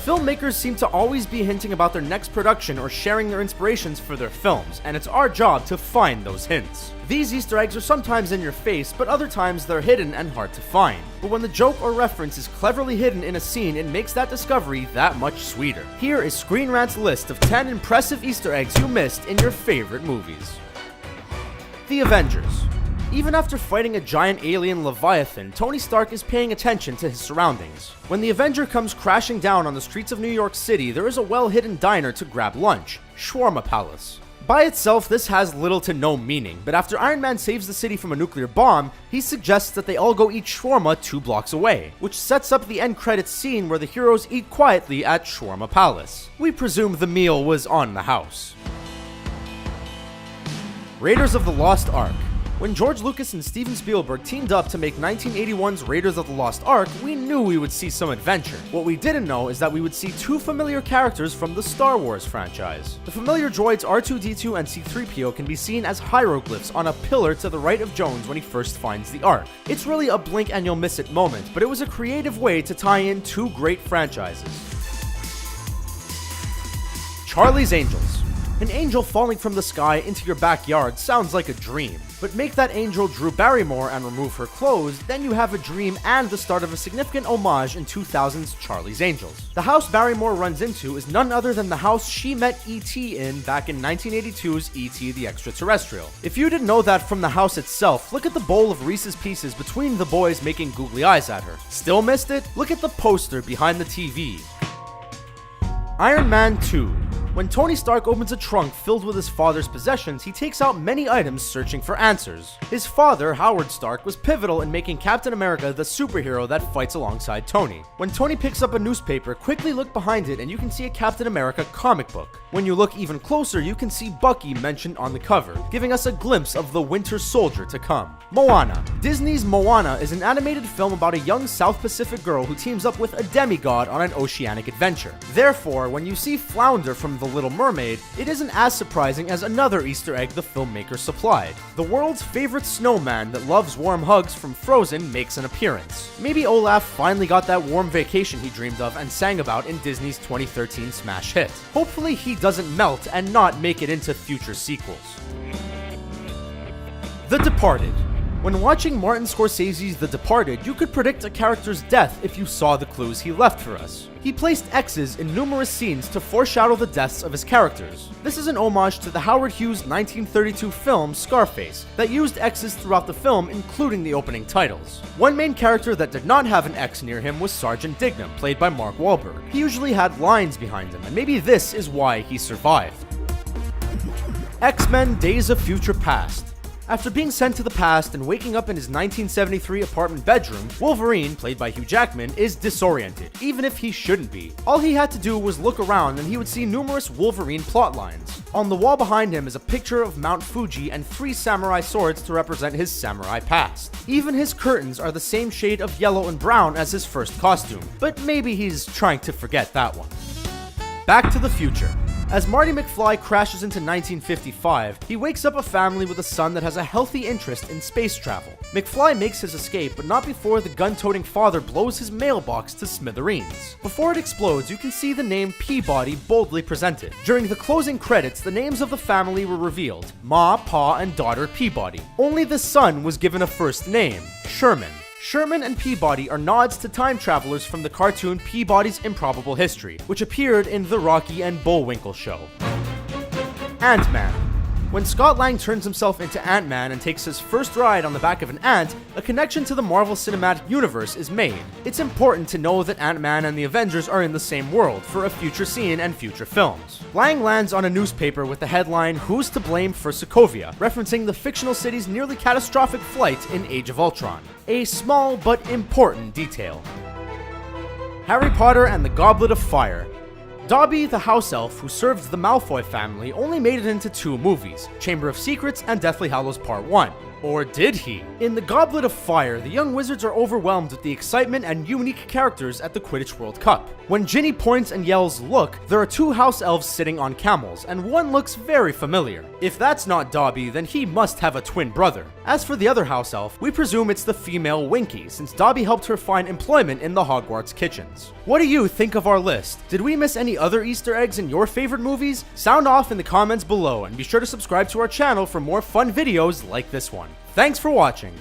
Filmmakers seem to always be hinting about their next production or sharing their inspirations for their films, and it's our job to find those hints. These Easter eggs are sometimes in your face, but other times they're hidden and hard to find. But when the joke or reference is cleverly hidden in a scene, it makes that discovery that much sweeter. Here is Screen Rant's list of 10 impressive Easter eggs you missed in your favorite movies. The Avengers. Even after fighting a giant alien Leviathan, Tony Stark is paying attention to his surroundings. When the Avenger comes crashing down on the streets of New York City, there is a well-hidden diner to grab lunch, Shawarma Palace. By itself, this has little to no meaning, but after Iron Man saves the city from a nuclear bomb, he suggests that they all go eat shawarma 2 blocks away, which sets up the end credits scene where the heroes eat quietly at Shawarma Palace. We presume the meal was on the house. Raiders of the Lost Ark. When George Lucas and Steven Spielberg teamed up to make 1981's Raiders of the Lost Ark, we knew we would see some adventure. What we didn't know is that we would see 2 familiar characters from the Star Wars franchise. The familiar droids R2-D2 and C-3PO can be seen as hieroglyphs on a pillar to the right of Jones when he first finds the Ark. It's really a blink and you'll miss it moment, but it was a creative way to tie in 2 great franchises. Charlie's Angels. An angel falling from the sky into your backyard sounds like a dream. But make that angel Drew Barrymore and remove her clothes, then you have a dream and the start of a significant homage in 2000's Charlie's Angels. The house Barrymore runs into is none other than the house she met E.T. in back in 1982's E.T. the Extraterrestrial. If you didn't know that from the house itself, look at the bowl of Reese's Pieces between the boys making googly eyes at her. Still missed it? Look at the poster behind the TV. Iron Man 2. When Tony Stark opens a trunk filled with his father's possessions, he takes out many items searching for answers. His father, Howard Stark, was pivotal in making Captain America the superhero that fights alongside Tony. When Tony picks up a newspaper, quickly look behind it and you can see a Captain America comic book. When you look even closer, you can see Bucky mentioned on the cover, giving us a glimpse of the Winter Soldier to come. Moana. Disney's Moana is an animated film about a young South Pacific girl who teams up with a demigod on an oceanic adventure. Therefore, when you see Flounder from The Little Mermaid, it isn't as surprising as another Easter egg the filmmakers supplied. The world's favorite snowman that loves warm hugs from Frozen makes an appearance. Maybe Olaf finally got that warm vacation he dreamed of and sang about in Disney's 2013 smash hit. Hopefully he doesn't melt and not make it into future sequels. The Departed. When watching Martin Scorsese's The Departed, you could predict a character's death if you saw the clues he left for us. He placed X's in numerous scenes to foreshadow the deaths of his characters. This is an homage to the Howard Hughes 1932 film Scarface that used X's throughout the film, including the opening titles. One main character that did not have an X near him was Sergeant Dignam, played by Mark Wahlberg. He usually had lines behind him, and maybe this is why he survived. X-Men Days of Future Past. After being sent to the past and waking up in his 1973 apartment bedroom, Wolverine, played by Hugh Jackman, is disoriented, even if he shouldn't be. All he had to do was look around and he would see numerous Wolverine plotlines. On the wall behind him is a picture of Mount Fuji and 3 samurai swords to represent his samurai past. Even his curtains are the same shade of yellow and brown as his first costume, but maybe he's trying to forget that one. Back to the Future. As Marty McFly crashes into 1955, he wakes up a family with a son that has a healthy interest in space travel. McFly makes his escape, but not before the gun-toting father blows his mailbox to smithereens. Before it explodes, you can see the name Peabody boldly presented. During the closing credits, the names of the family were revealed: Ma, Pa, and daughter Peabody. Only the son was given a first name, Sherman. Sherman and Peabody are nods to time travelers from the cartoon Peabody's Improbable History, which appeared in The Rocky and Bullwinkle Show. Ant-Man. When Scott Lang turns himself into Ant-Man and takes his first ride on the back of an ant, a connection to the Marvel Cinematic Universe is made. It's important to know that Ant-Man and the Avengers are in the same world for a future scene and future films. Lang lands on a newspaper with the headline, "Who's to Blame for Sokovia?" referencing the fictional city's nearly catastrophic flight in Age of Ultron. A small but important detail. Harry Potter and the Goblet of Fire. Dobby, the house elf who served the Malfoy family, only made it into 2 movies, Chamber of Secrets and Deathly Hallows Part 1. Or did he? In the Goblet of Fire, the young wizards are overwhelmed with the excitement and unique characters at the Quidditch World Cup. When Ginny points and yells, "Look," there are two house elves sitting on camels, and one looks very familiar. If that's not Dobby, then he must have a twin brother. As for the other house elf, we presume it's the female Winky, since Dobby helped her find employment in the Hogwarts kitchens. What do you think of our list? Did we miss any other Easter eggs in your favorite movies? Sound off in the comments below, and be sure to subscribe to our channel for more fun videos like this one. Thanks for watching.